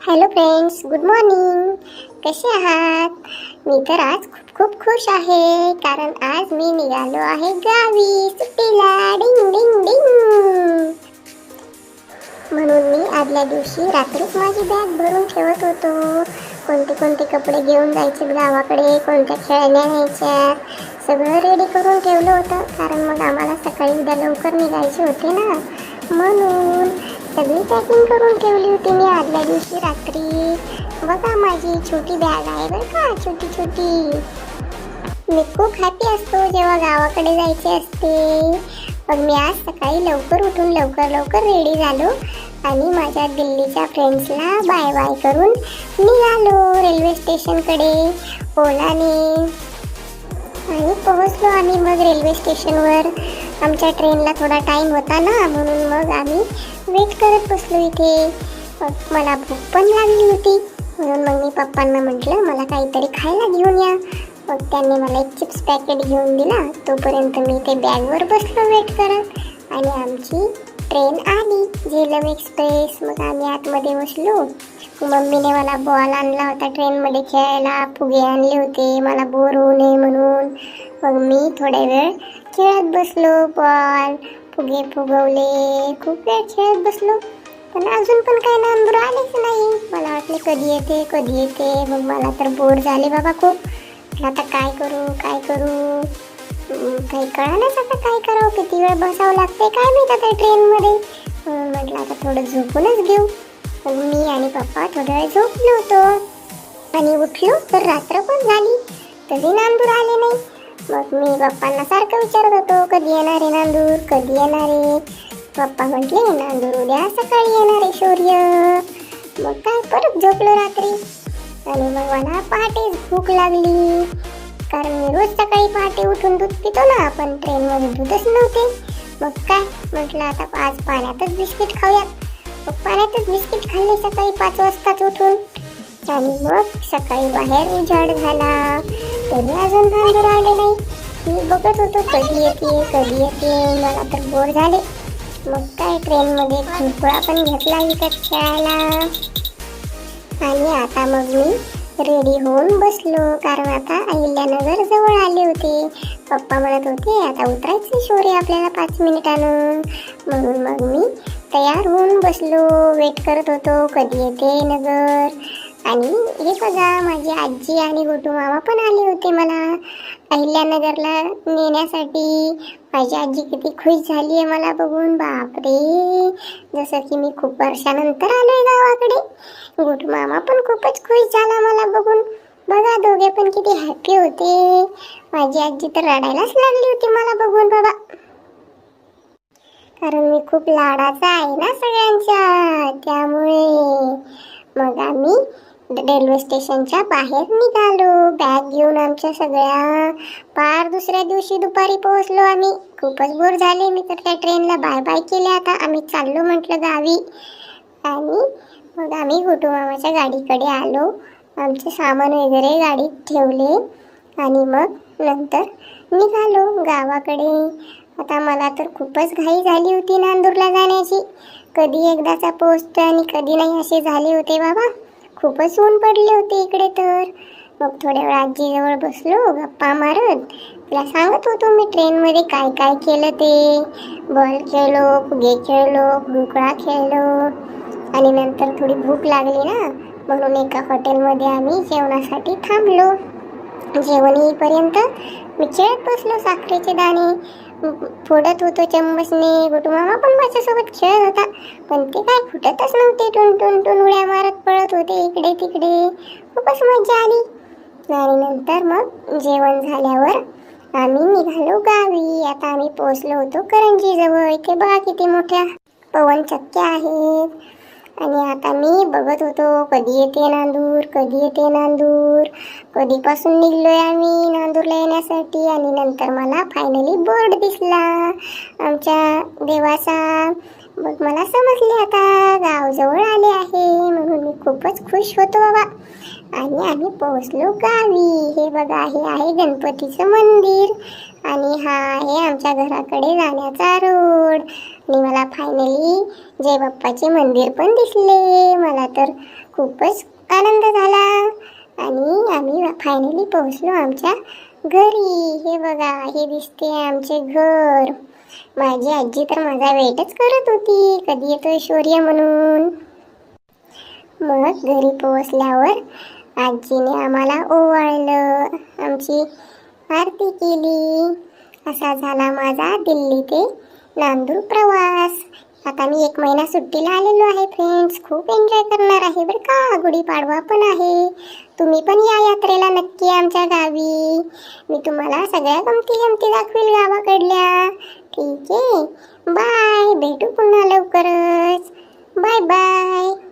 Hello friends, good morning. कसे आहात? मी तर आज खूप खूप खुश आहे, कारण आज मी निघालो आहे गावी सुट्टीला. डिंग डिंग डिंग. म्हणून मी आदल्या दिवशी रात्रीच माझी बॅग भरून ठेवत होतो. कोणते कोणते कपडे घेऊन जायचे गावाकडे, कोणत्या खेळण्या न्यायच्या, सगळं रेडी करून ठेवलं होतं. कारण मग आम्हाला सकाळी उद्या लवकर निघायचे होते ना, म्हणून सगळी पॅकिंग करून ठेवली होती मी आदल्या दिवशी रात्री. बघा, माझी छोटी बॅग आहे बरं का, छोटी छोटी. मी खूप हॅपी असतो जेव्हा गावाकडे जायचे असते. मग मी आज सकाळी लवकर उठून लवकर रेडी झालो आणि माझ्या दिल्लीच्या फ्रेंड्सला बाय बाय करून निघालो रेल्वे स्टेशनकडे ओलाने. आणि पोहोचलो आम्ही मग रेल्वे स्टेशनवर. आमच्या ट्रेनला थोडा टाईम होता ना, म्हणून मग आम्ही वेट करत बसलो इथे. मग मला भूक पण लागली होती, म्हणून मग मी पप्पांना म्हटलं मला काहीतरी खायला घेऊन या. मग त्यांनी मला एक चिप्स पॅकेट घेऊन दिला. तोपर्यंत मी ते बॅगवर बसलो वेट करत आणि आमची ट्रेन आली, झेलम एक्सप्रेस. मग आम्ही आतमध्ये बसलो. मम्मीने मला बॉल आणला होता ट्रेनमध्ये खेळायला, फुगे आणले होते मला बोर होऊ नये म्हणून. मग मी थोडा वेळ खेळत बसलो, बॉल फुगे फुगवले, खूप वेळ खेळत बसलो. पण अजून पण काय नांदूर आलेच नाही. मला वाटले कधी येते. मग मला तर बोर झाले बाबा खूप. आता काय करू काही कळालंच. आता काय करावं, किती वेळ बसावं लागते काय माहित आता ट्रेनमध्ये. म्हणून म्हटलं आता थोडं झोपूनच घेऊ. मग मी आणि पप्पा थोडा वेळ झोपलो होतो आणि उठलो तर रात्र पण झाली, तरी नांदूर आले नाही. मग मी पप्पांना सारखं विचारत होतो, कधी येणार आहे नांदूर, कधी येणार आहे. पप्पा म्हटले नांदूर उद्या सकाळी येणार आहे शौर्य. मग काय परत झोपलो रात्री. आणि मग मला पहाटे भूक लागली, कारण मी रोज सकाळी पहाटे उठून दूध पितो ना, पण ट्रेनमध्ये दूधच नव्हते. मग काय म्हटलं आता आज पाण्यातच बिस्किट खाऊयात. मग पाण्यातच बिस्किट खाल्ले सकाळी 5 वाजताच उठून. आणि मग सकाळी बाहेर उजाड झाला, तरी अजून नांदूर आले नाही. मी बघत होतो कधी येते. मला तर बोर झाले. मग काय ट्रेनमध्ये खुरपुळा पण घेतला विकत खेळायला. आणि आता मग मी रेडी होऊन बसलो, कारण आता अहिल्यानगर जवळ आले होते. पप्पा म्हणत होते आता उतरायचं शौर्य आपल्याला 5 मिनिटानं. म्हणून मग मी तयार होऊन बसलो, वेट करत होतो कधी येते नगर. आणि हे बघा, माझी आजी आणि गोटू मामा पण आले होते मला अहिल्यानगरला नेण्यासाठी. माझी आजी किती खुश झाली आहे मला बघून, बापरे, जसं की मी खूप वर्षानंतर आलोय गावाकडे. गोटू मामा पण खूपच खुश झाला मला बघून. बघा, दोघे पण किती हॅपी होते. माझी आजी तर रडायलाच लागली होती मला बघून बाबा, कारण मी खूप लाडाचा आहे ना सगळ्यांच्या, त्यामुळे. मग आम्ही रेल्वे स्टेशनच्या बाहेर निघालो बॅग घेऊन आमच्या सगळ्या. पार दुसऱ्या दिवशी दुपारी पोहोचलो आम्ही. खूपच बोर झाले. मी तर त्या ट्रेनला बाय बाय केले. आता आम्ही चाललो म्हटलं गावी. आणि मग आम्ही गोटू मामाच्या गाडीकडे आलो, आमचे सामान वगैरे गाडीत ठेवले आणि मग नंतर निघालो गावाकडे. आता मला तर खूपच घाई झाली होती नांदूरला जाण्याची. कधी एकदाचा पोहोचतो आणि कधी नाही असे झाले होते बाबा. खूपच ऊन पडले होते इकडे तर. मग थोड्या वेळ आजीजवळ बसलो गप्पा मारत. तिला सांगत होतो मी ट्रेनमध्ये काय काय केलं ते. बॉल खेळलो, फुगे खेळलो, भुंकळा खेळलो. आणि नंतर थोडी भूक लागली ना, म्हणून एका हॉटेलमध्ये आम्ही जेवणासाठी थांबलो. जेवण येईपर्यंत मी खेळत बसलो, साखरेचे दाणे फोडत होतो चम्मचने. गोटू मामा पण माझ्यासोबत खेळत होता, पण ते काय फुटतच नव्हते. टून उड्या मारत पळत होते इकडे तिकडे. खूपच मजा आली. आणि नंतर मग जेवण झाल्यावर आम्ही निघालो गावी. आता आम्ही पोहोचलो होतो करंजी जवळ. इथे बघा किती मोठ्या पवनचक्क्या आहेत. आणि आता मी बघत होतो कधी येते नांदूर. कधीपासून निघलोय आम्ही नांदूरला येण्यासाठी. आणि नंतर मला फायनली बोर्ड दिसला आमच्या देवाचा. मग मला समजले आता गाव जवळ आले आहे, म्हणून मी खूपच खुश होतो बाबा. आणि आम्ही पोहोचलो गावी. हे बघा, हे आहे गणपतीचं मंदिर आणि हा आहे आमच्या घराकडे जाण्याचा रोड. आणि मला फायनली जय बाप्पाचे मंदिर पण दिसले. मला तर खूपच आनंद झाला आणि आम्ही फायनली पोहोचलो आमच्या घरी. हे बघा, हे दिसते आमचे घर. माझी आजी तर माझा वेटच करत होती, कधी येतो शौर्य म्हणून. मग घरी पोहोचल्यावर आजीने आम्हाला ओवाळलं, आमची आरती केली. असा झाला माझा दिल्ली ते नांदूर प्रवास. आता मी 1 महिना सुट्टीला आलेलो आहे फ्रेंड्स. खूप एन्जॉय करणार आहे बरं का. गुढीपाडवा पण आहे. तुम्ही पण या यात्रेला नक्की आमच्या गावी. मी तुम्हाला सगळ्या गमती दाखवेल गावाकडल्या. ठीक आहे, बाय. भेटू पुन्हा लवकरच. Bye bye.